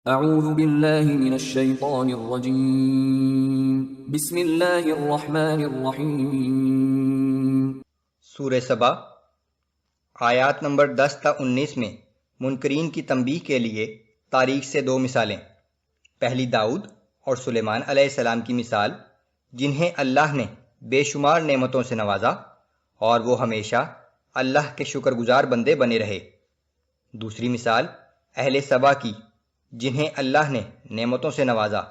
اعوذ باللہ من الشیطان الرجیم بسم اللہ الرحمن الرحیم۔ سورہ سبا آیات نمبر 10 تا 19 میں منکرین کی تنبیہ کے لیے تاریخ سے دو مثالیں۔ پہلی داؤد اور سلیمان علیہ السلام کی مثال، جنہیں اللہ نے بے شمار نعمتوں سے نوازا اور وہ ہمیشہ اللہ کے شکر گزار بندے بنے رہے۔ دوسری مثال اہل سبا کی، جنہیں اللہ نے نعمتوں سے نوازا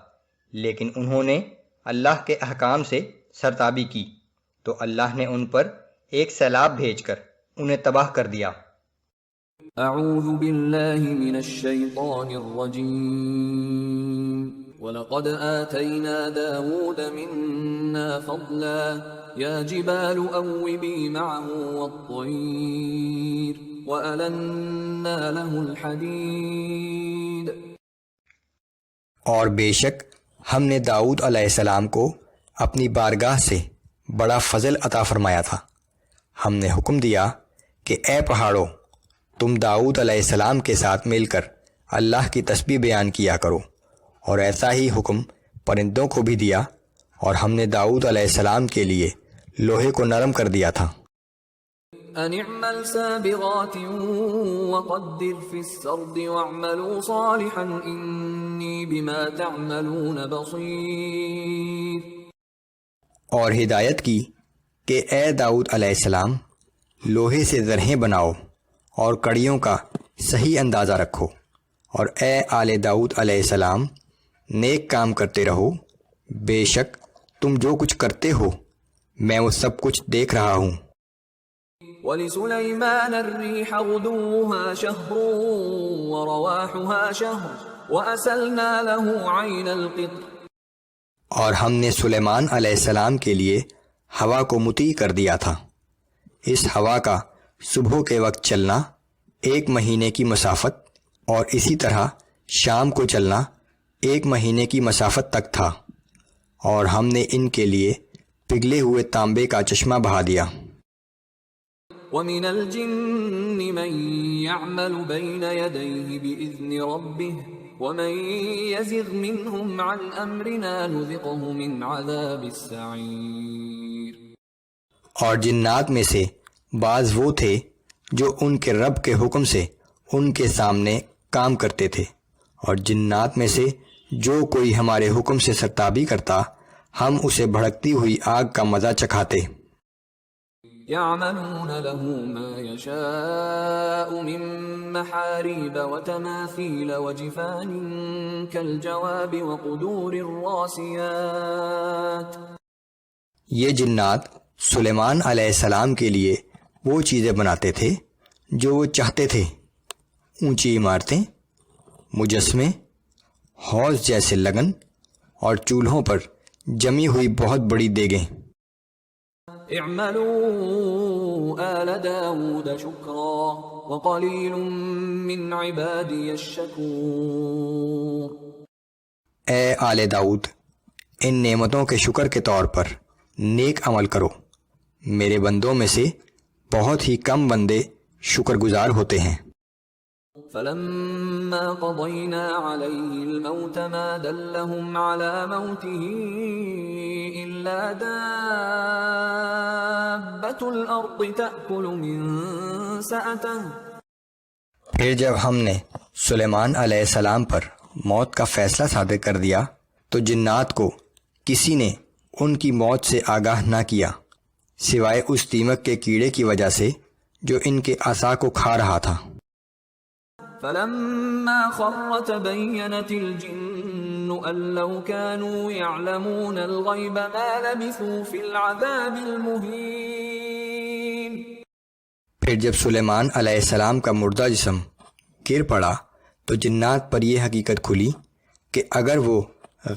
لیکن انہوں نے اللہ کے احکام سے سرتابی کی تو اللہ نے ان پر ایک سیلاب بھیج کر انہیں تباہ کر دیا۔ اعوذ باللہ من الشیطان الرجیم۔ وَلَقَدْ آتَيْنَا دَاوُودَ مِنَّا فَضْلًا يَا جِبَالُ أَوِّبِي مَعَهُ وَالطَّيْرَ وَأَلَنَّا لَهُ الْحَدِيدَ۔ اور بے شک ہم نے داؤد علیہ السلام کو اپنی بارگاہ سے بڑا فضل عطا فرمایا تھا۔ ہم نے حکم دیا کہ اے پہاڑوں، تم داؤد علیہ السلام کے ساتھ مل کر اللہ کی تسبیح بیان کیا کرو، اور ایسا ہی حکم پرندوں کو بھی دیا، اور ہم نے داؤد علیہ السلام کے لیے لوہے کو نرم کر دیا تھا۔ ان اعمل سابغات وقدر في السرد واعملوا صالحا انی بما تعملون بصیر۔ اور ہدایت کی کہ اے داؤد علیہ السلام، لوہے سے ذرہیں بناؤ اور کڑیوں کا صحیح اندازہ رکھو، اور اے آل داؤد علیہ السلام، نیک کام کرتے رہو، بے شک تم جو کچھ کرتے ہو میں وہ سب کچھ دیکھ رہا ہوں۔ وَلِسُلَيْمَانَ الرِّيحَ غُدُوُّهَا شَهْرٌ وَرَوَاحُهَا شَهْرٌ وَأَسَلْنَا لَهُ عَيْنَ الْقِطْرِ۔ اور ہم نے سلیمان علیہ السلام کے لیے ہوا کو مطیع کر دیا تھا۔ اس ہوا کا صبح کے وقت چلنا 1 مہینے کی مسافت، اور اسی طرح شام کو چلنا 1 مہینے کی مسافت تک تھا، اور ہم نے ان کے لیے پگھلے ہوئے تانبے کا چشمہ بہا دیا۔ وَمِنَ الْجِنِّ مَن يَعْمَلُ بَيْنَ يَدَيْهِ بِإِذْنِ رَبِّهِ وَمَن يَزِغْ مِنْهُمْ عَنْ أَمْرِنَا نُذِقْهُ مِنْ عَذَابِ السَّعِيرِ۔ اور جنات میں سے بعض وہ تھے جو ان کے رب کے حکم سے ان کے سامنے کام کرتے تھے، اور جنات میں سے جو کوئی ہمارے حکم سے سرتابی کرتا ہم اسے بھڑکتی ہوئی آگ کا مزہ چکھاتے۔ يعملون له ما يشاء من محاريب وتماثيل وجفان كالجواب وقدور الراسيات۔ یہ جنات سلیمان علیہ السلام کے لیے وہ چیزیں بناتے تھے جو وہ چاہتے تھے، اونچی عمارتیں، مجسمے، حوض جیسے لگن، اور چولہوں پر جمی ہوئی بہت بڑی دیگیں۔ اعملوا آل داود شکرا وقلیل من عبادی الشکور۔ اے آل داؤد، ان نعمتوں کے شکر کے طور پر نیک عمل کرو، میرے بندوں میں سے بہت ہی کم بندے شکر گزار ہوتے ہیں۔ فلما قضينا عليه الموت ما دلهم على موته إلا دابة الأرض تأكل من سأته۔ پھر جب ہم نے سلیمان علیہ السلام پر موت کا فیصلہ صادر کر دیا تو جنات کو کسی نے ان کی موت سے آگاہ نہ کیا، سوائے اس دیمک کے کیڑے کی وجہ سے جو ان کے عصا کو کھا رہا تھا۔ فلما خر تبينت الجن أن لو كانوا يعلمون الغيب ما لبثوا في العذاب المهين۔ پھر جب سلیمان علیہ السلام کا مردہ جسم گر پڑا تو جنات پر یہ حقیقت کھلی کہ اگر وہ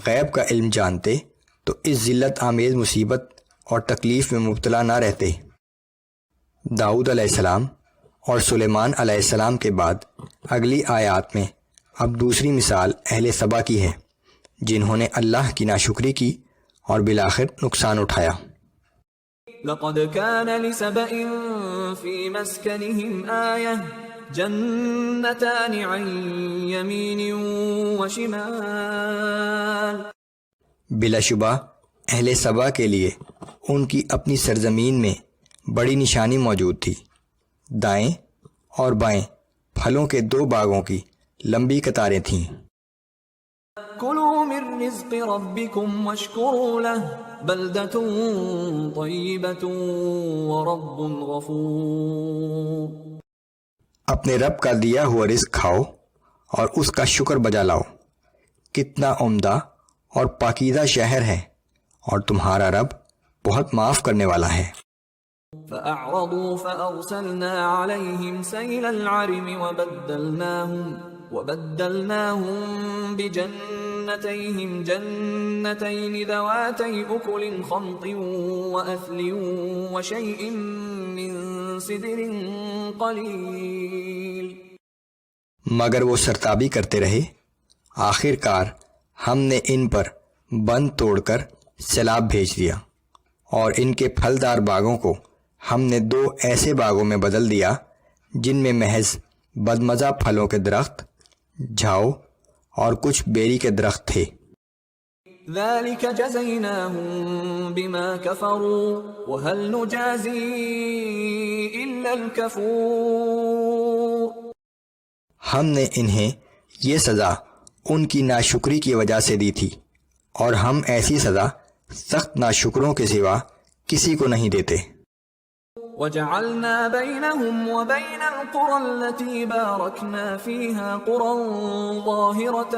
غیب کا علم جانتے تو اس ذلت آمیز مصیبت اور تکلیف میں مبتلا نہ رہتے۔ داؤد علیہ السلام اور سلیمان علیہ السلام کے بعد اگلی آیات میں اب دوسری مثال اہل سبا کی ہے، جنہوں نے اللہ کی ناشکری کی اور بالآخر نقصان اٹھایا۔ لقد كان لسبإ في مسكنهم آية جنتان عن يمين وشمال. بلا شبہ اہل سبا کے لیے ان کی اپنی سرزمین میں بڑی نشانی موجود تھی. دائیں اور بائیں پھلوں کے 2 باغوں کی لمبی قطاریں تھیں. كلوا من رزق ربكم واشكروا له بلدة طيبة ورب غفور. اپنے رب کا دیا ہوا رزق کھاؤ اور اس کا شکر بجا لاؤ. کتنا عمدہ اور پاکیزہ شہر ہے اور تمہارا رب بہت معاف کرنے والا ہے. فأعرضوا فأرسلنا عليهم سيل العرم وبدلناهم بجنتيهم جنتين ذواتي أكل خمط وأثل وشيء من سدر قليل. مگر وہ سرتابی کرتے رہے. آخر کار ہم نے ان پر بند توڑ کر سیلاب بھیج دیا اور ان کے پھلدار باغوں کو ہم نے 2 ایسے باغوں میں بدل دیا جن میں محض بدمزہ پھلوں کے درخت، جھاؤ اور کچھ بیری کے درخت تھے. ذلك جزيناهم بما كفروا وهل نجازي إلا الكفور. ہم نے انہیں یہ سزا ان کی ناشکری کی وجہ سے دی تھی اور ہم ایسی سزا سخت ناشکروں کے سوا کسی کو نہیں دیتے. وجعلنا بينهم وبين القرى التي باركنا فيها قرى ظاهرة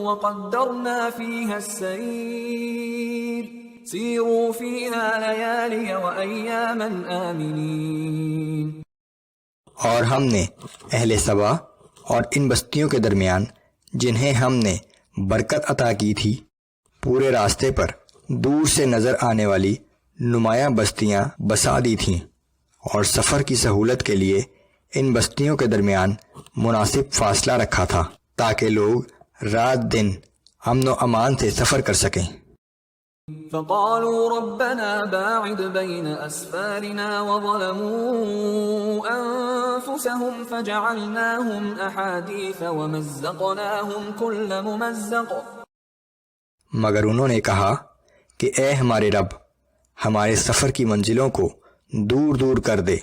وقدرنا فيها السير سيروا فيها ليالي وأياما آمنين. اور ہم نے اہل سبا اور ان بستیوں کے درمیان جنہیں ہم نے برکت عطا کی تھی پورے راستے پر دور سے نظر آنے والی نمایاں بستیاں بسا دی تھیں اور سفر کی سہولت کے لیے ان بستیوں کے درمیان مناسب فاصلہ رکھا تھا تاکہ لوگ رات دن امن و امان سے سفر کر سکیں. فقالوا ربنا باعد بين أسفارنا وظلموا أنفسهم فجعلناهم أحاديث ومزقناهم كل ممزق. مگر انہوں نے کہا کہ اے ہمارے رب ہمارے سفر کی منزلوں کو دور دور کر دے،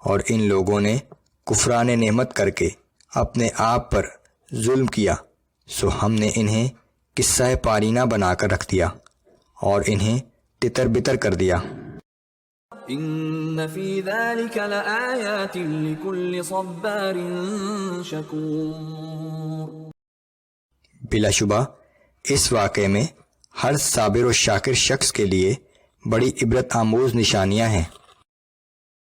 اور ان لوگوں نے کفران نعمت کر کے اپنے آپ پر ظلم کیا سو ہم نے انہیں قصہ پارینہ بنا کر رکھ دیا اور انہیں تتر بتر کر دیا. ان فی ذلک لآیات لکل صبار شکور. بلا شبہ اس واقعے میں ہر صابر و شاکر شخص کے لیے بڑی عبرت آموز نشانیاں ہیں.